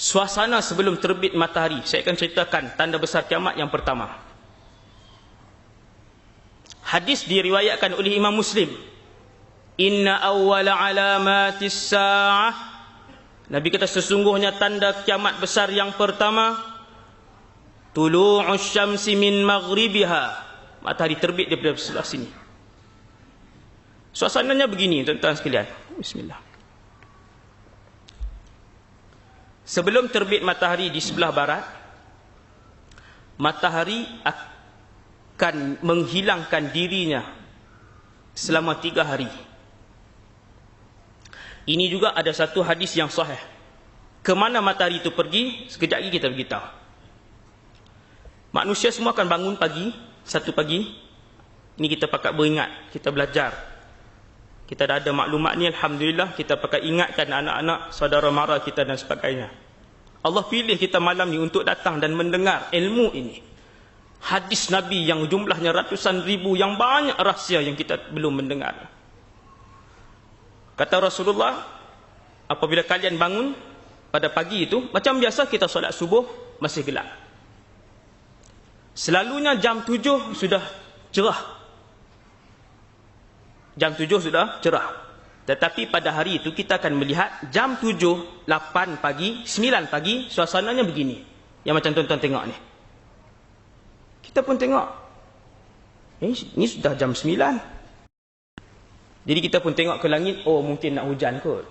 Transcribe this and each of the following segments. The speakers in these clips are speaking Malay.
Suasana sebelum terbit matahari, saya akan ceritakan tanda besar kiamat yang pertama. Hadis diriwayatkan oleh Imam Muslim. Inna awwala alamatis sa'ah, Nabi kata sesungguhnya tanda kiamat besar yang pertama, tulu'us syamsi min maghribiha, matahari terbit daripada sebelah sini. Suasananya begini tuan-tuan sekalian. Bismillah. Sebelum terbit matahari di sebelah barat, matahari akan menghilangkan dirinya selama 3 hari. Ini juga ada satu hadis yang sahih. Kemana matahari itu pergi, sekejap lagi kita beritahu. Manusia semua akan bangun pagi, satu pagi. Ini kita pakat beringat, kita belajar. Kita dah ada maklumat ni, alhamdulillah, kita pakat ingatkan anak-anak, saudara mara kita dan sebagainya. Allah pilih kita malam ni untuk datang dan mendengar ilmu ini. Hadis Nabi yang jumlahnya ratusan ribu, yang banyak rahsia yang kita belum mendengar. Kata Rasulullah, apabila kalian bangun pada pagi itu, macam biasa kita solat subuh, masih gelap. Selalunya jam 7 sudah cerah. Jam 7 sudah cerah. Tetapi pada hari itu kita akan melihat jam 7, 8 pagi, 9 pagi, suasananya begini. Yang macam tuan-tuan tengok ni. Kita pun tengok. Ini sudah jam 9. Jadi kita pun tengok ke langit, oh mungkin nak hujan kot.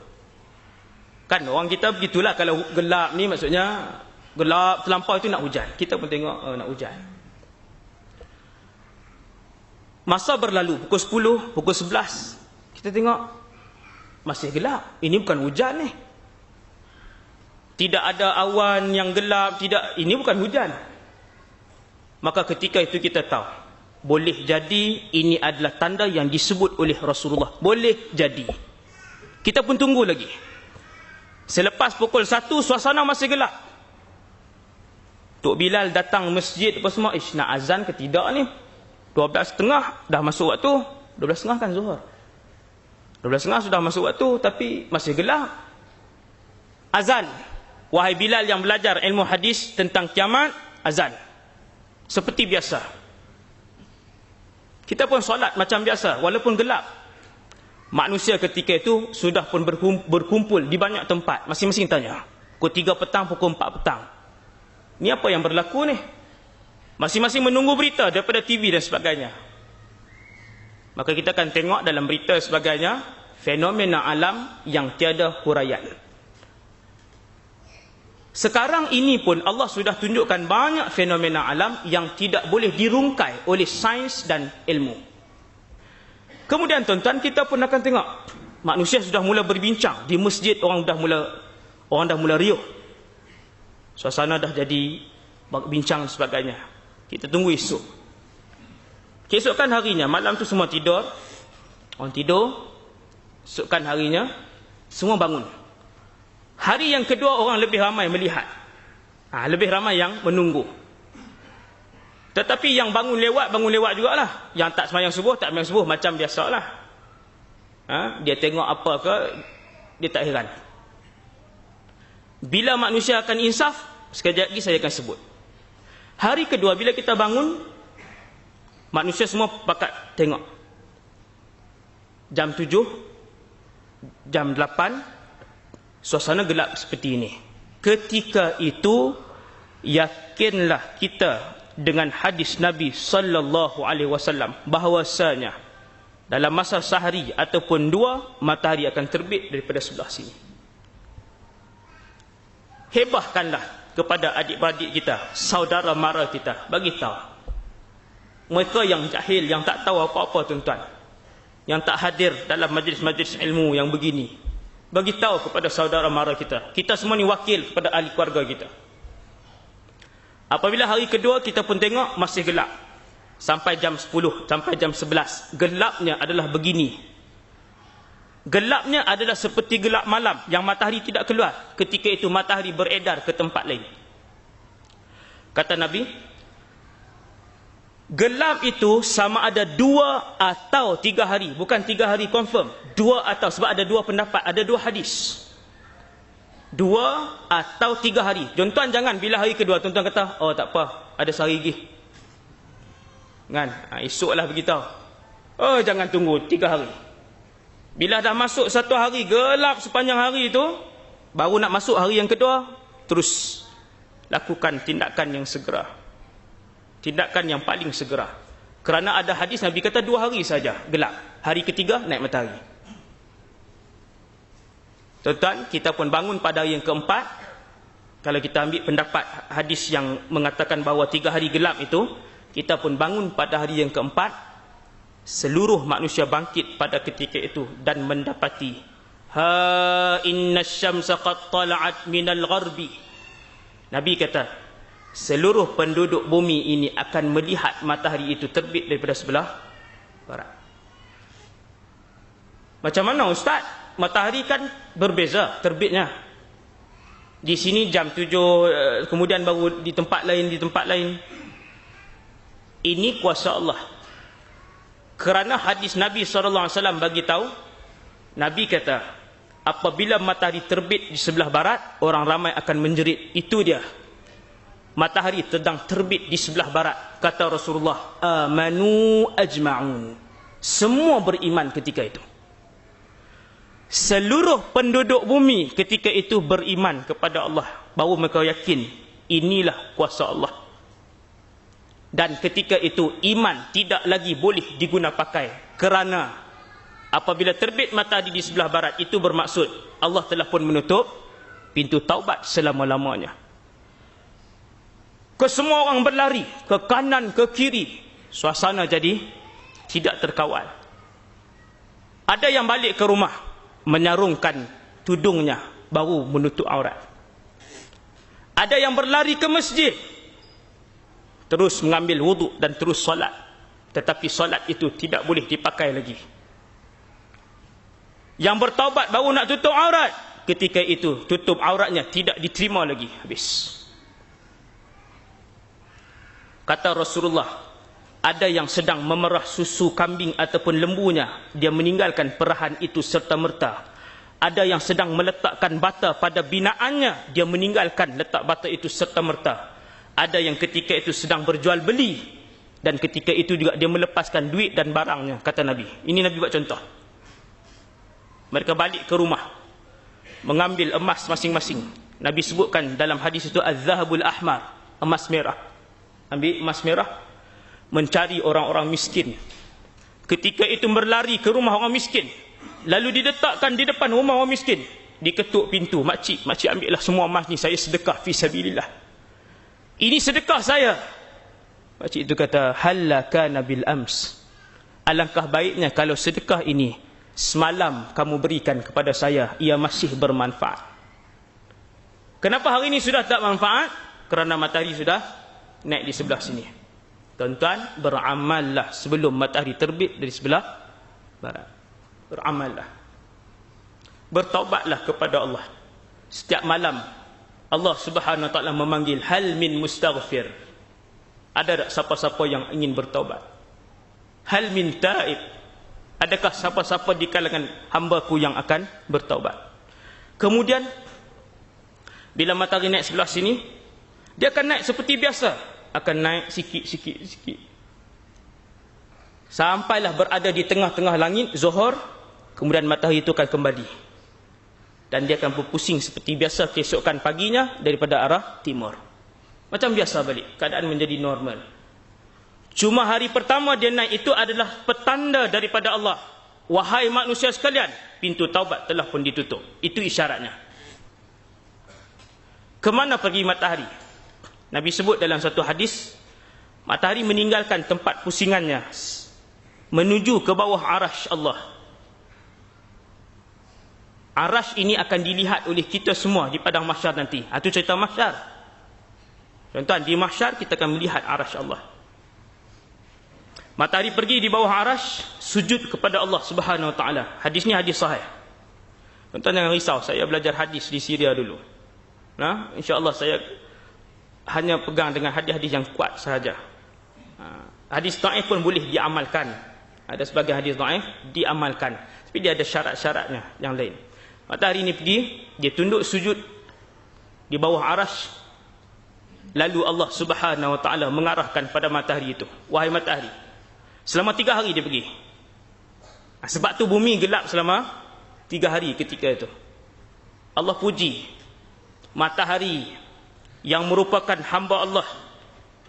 Kan orang kita begitulah, kalau gelap ni maksudnya gelap terlampau itu nak hujan. Kita pun tengok nak hujan. Masa berlalu, pukul 10, pukul 11, kita tengok masih gelap. Ini bukan hujan ni. Tidak ada awan yang gelap, tidak, ini bukan hujan. Maka ketika itu kita tahu, boleh jadi ini adalah tanda yang disebut oleh Rasulullah. Boleh jadi. Kita pun tunggu lagi. Selepas pukul 1, suasana masih gelap. Tok Bilal datang masjid apa semua, nak azan ke tidak ni? 12.30 dah masuk waktu. 12.30 kan Zuhur. 12.30 sudah masuk waktu, tapi masih gelap. Azan. Wahai Bilal yang belajar ilmu hadis tentang kiamat, azan. Seperti biasa. Kita pun solat macam biasa, walaupun gelap. Manusia ketika itu sudah pun berkumpul di banyak tempat. Masing-masing tanya. Pukul 3 petang, pukul 4 petang. Ini apa yang berlaku ni? Masing-masing menunggu berita daripada TV dan sebagainya. Maka kita akan tengok dalam berita sebagainya, fenomena alam yang tiada huraian. Sekarang ini pun Allah sudah tunjukkan banyak fenomena alam yang tidak boleh dirungkai oleh sains dan ilmu. Kemudian tuan-tuan, kita pun akan tengok manusia sudah mula berbincang di masjid, orang dah mula riuh. Suasana dah jadi bincang dan sebagainya. Kita tunggu esok. Keesokan harinya, malam tu semua tidur. Orang tidur. Esokan harinya semua bangun. Hari yang kedua orang lebih ramai melihat. Lebih ramai yang menunggu. Tetapi yang bangun lewat jugalah. Yang tak sembahyang subuh, tak sembahyang subuh, macam biasalah. Dia tengok apa ke, dia tak heran. Bila manusia akan insaf, sekejap lagi saya akan sebut. Hari kedua bila kita bangun, manusia semua pakat tengok. Jam 7, jam 8, suasana gelap seperti ini. Ketika itu, yakinlah kita dengan hadis Nabi sallallahu alaihi wasallam bahwasanya dalam masa sehari ataupun 2, matahari akan terbit daripada sebelah sini. Hebahkanlah kepada adik-beradik kita, saudara mara kita, bagi tahu. Mereka yang jahil, yang tak tahu apa-apa tuan-tuan, yang tak hadir dalam majlis-majlis ilmu yang begini, bagi tahu kepada saudara mara kita. Kita semua ni wakil kepada ahli keluarga kita. Apabila hari kedua kita pun tengok masih gelap. Sampai jam 10, sampai jam 11. Gelapnya adalah begini. Gelapnya adalah seperti gelap malam yang matahari tidak keluar. Ketika itu matahari beredar ke tempat lain. Kata Nabi, gelap itu sama ada 2 atau 3 hari. Bukan 3 hari confirm. 2 atau, sebab ada 2 pendapat, ada 2 hadis. 2 atau 3 hari. Tuan-tuan jangan bila hari kedua tuan-tuan kata, oh tak apa, ada sehari lagi. Kan? Esoklah beritahu. Oh jangan tunggu 3 hari. Bila dah masuk 1 hari, gelap sepanjang hari itu, baru nak masuk hari yang kedua, terus lakukan tindakan yang segera. Tindakan yang paling segera. Kerana ada hadis Nabi kata 2 hari saja gelap. Hari ketiga naik matahari. Tuan-tuan, kita pun bangun pada hari yang keempat. Kalau kita ambil pendapat hadis yang mengatakan bahawa 3 hari gelap itu, kita pun bangun pada hari yang keempat. Seluruh manusia bangkit pada ketika itu dan mendapati, ha inna syamsa qad tala'at minal gharbi. Nabi kata, seluruh penduduk bumi ini akan melihat matahari itu terbit daripada sebelah barat. Macam mana Ustaz? Matahari kan berbeza terbitnya. Di sini jam 7, kemudian baru di tempat lain. Ini kuasa Allah. Kerana hadis Nabi SAW bagi tahu, Nabi kata, apabila matahari terbit di sebelah barat, orang ramai akan menjerit. Itu dia. Matahari sedang terbit di sebelah barat. Kata Rasulullah, amanu ajma'un. Semua beriman ketika itu. Seluruh penduduk bumi ketika itu beriman kepada Allah. Baru mereka yakin, inilah kuasa Allah. Dan ketika itu iman tidak lagi boleh diguna pakai. Kerana apabila terbit matahari di sebelah barat, itu bermaksud Allah telah pun menutup pintu taubat selama-lamanya. Kesemua orang berlari ke kanan ke kiri. Suasana jadi tidak terkawal. Ada yang balik ke rumah, menyarungkan tudungnya, baru menutup aurat. Ada yang berlari ke masjid, terus mengambil wuduk dan terus solat. Tetapi solat itu tidak boleh dipakai lagi. Yang bertaubat baru nak tutup aurat, ketika itu tutup auratnya tidak diterima lagi, habis. Kata Rasulullah, ada yang sedang memerah susu kambing ataupun lembunya, dia meninggalkan perahan itu serta-merta. Ada yang sedang meletakkan bata pada binaannya, dia meninggalkan letak bata itu serta-merta. Ada yang ketika itu sedang berjual beli, dan ketika itu juga dia melepaskan duit dan barangnya, kata Nabi. Ini Nabi buat contoh. Mereka balik ke rumah, mengambil emas masing-masing. Nabi sebutkan dalam hadis itu, az-zahabul ahmar, emas merah. Ambil emas merah, mencari orang-orang miskin. Ketika itu berlari ke rumah orang miskin, lalu diletakkan di depan rumah orang miskin, diketuk pintu, makcik ambillah semua emas ni, saya sedekah fi sabilillah. Ini sedekah saya. Makcik itu kata, halla kana bil ams. Alangkah baiknya kalau sedekah ini semalam kamu berikan kepada saya, ia masih bermanfaat. Kenapa hari ini sudah tak manfaat? Kerana matahari sudah naik di sebelah sini. Tuan-tuan, beramallah sebelum matahari terbit dari sebelah barat. Beramallah. Bertaubatlah kepada Allah. Setiap malam Allah Subhanahu wa taala memanggil, hal min mustaghfir. Ada tak siapa-siapa yang ingin bertaubat? Hal min taib. Adakah siapa-siapa di kalangan hamba-Ku yang akan bertaubat? Kemudian bila matahari naik sebelah sini, dia akan naik seperti biasa, akan naik sikit. Sampailah berada di tengah-tengah langit Zuhur, kemudian matahari itu akan kembali. Dan dia akan berpusing seperti biasa keesokan paginya daripada arah timur. Macam biasa balik, keadaan menjadi normal. Cuma hari pertama dia naik itu adalah petanda daripada Allah. Wahai manusia sekalian, pintu taubat telah pun ditutup. Itu isyaratnya. Kemana pergi matahari? Nabi sebut dalam satu hadis, matahari meninggalkan tempat pusingannya, menuju ke bawah arasy Allah. Arasy ini akan dilihat oleh kita semua di padang mahsyar nanti. Itu cerita mahsyar. Tuan-tuan, di mahsyar kita akan melihat arasy Allah. Matahari pergi di bawah arasy, sujud kepada Allah Subhanahu wa taala. Hadis ni hadis sahih. Tuan-tuan jangan risau, saya belajar hadis di Syria dulu. Nah, insya-Allah saya hanya pegang dengan hadis-hadis yang kuat sahaja. Hadis dhaif pun boleh diamalkan. Ada sebagai hadis dhaif diamalkan, tapi dia ada syarat-syaratnya yang lain. Matahari ini pergi, dia tunduk sujud di bawah arasy. Lalu Allah Subhanahu wa taala mengarahkan pada matahari itu, wahai matahari, selama 3 hari dia pergi. Sebab tu bumi gelap selama 3 hari ketika itu. Allah puji matahari yang merupakan hamba Allah,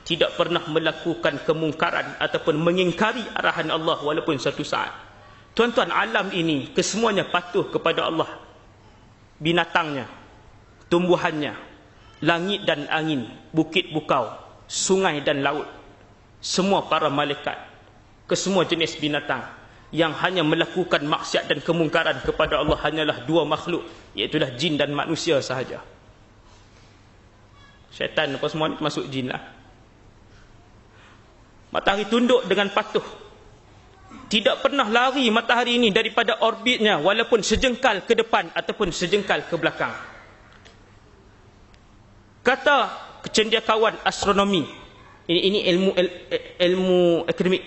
tidak pernah melakukan kemungkaran ataupun mengingkari arahan Allah walaupun satu saat. Tuan-tuan, alam ini kesemuanya patuh kepada Allah. Binatangnya, tumbuhannya, langit dan angin, bukit bukau, sungai dan laut, semua para malaikat, kesemua jenis binatang yang hanya melakukan maksiat dan kemungkaran kepada Allah hanyalah 2 makhluk, iaitulah jin dan manusia sahaja. Syaitan apa semua ni masuk jin lah. Matahari tunduk dengan patuh. Tidak pernah lari matahari ini daripada orbitnya walaupun sejengkal ke depan ataupun sejengkal ke belakang. Kata cendekiawan astronomi, ini ilmu akademik,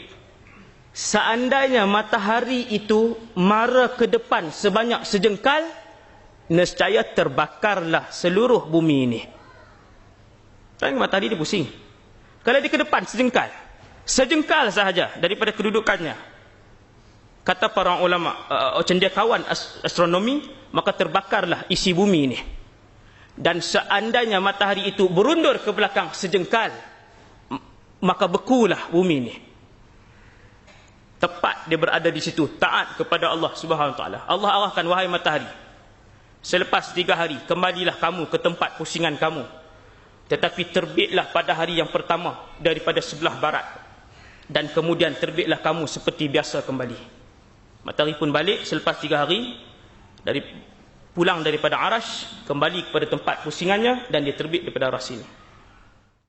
seandainya matahari itu mara ke depan sebanyak sejengkal, nescaya terbakarlah seluruh bumi ini. Kan matahari dia pusing. Kalau dia ke depan sejengkal sahaja daripada kedudukannya, kata para ulama cendekiawan astronomi, maka terbakarlah isi bumi ini. Dan seandainya matahari itu berundur ke belakang sejengkal, maka bekulah bumi ini. Tepat dia berada di situ, taat kepada Allah Subhanahu wa taala. Allah arahkan, wahai matahari, selepas 3 hari kembalilah kamu ke tempat pusingan kamu, tetapi terbitlah pada hari yang pertama daripada sebelah barat, dan kemudian terbitlah kamu seperti biasa kembali. Matahari pun balik selepas 3 hari, pulang daripada arasy, kembali kepada tempat pusingannya, dan dia terbit daripada arasy ini.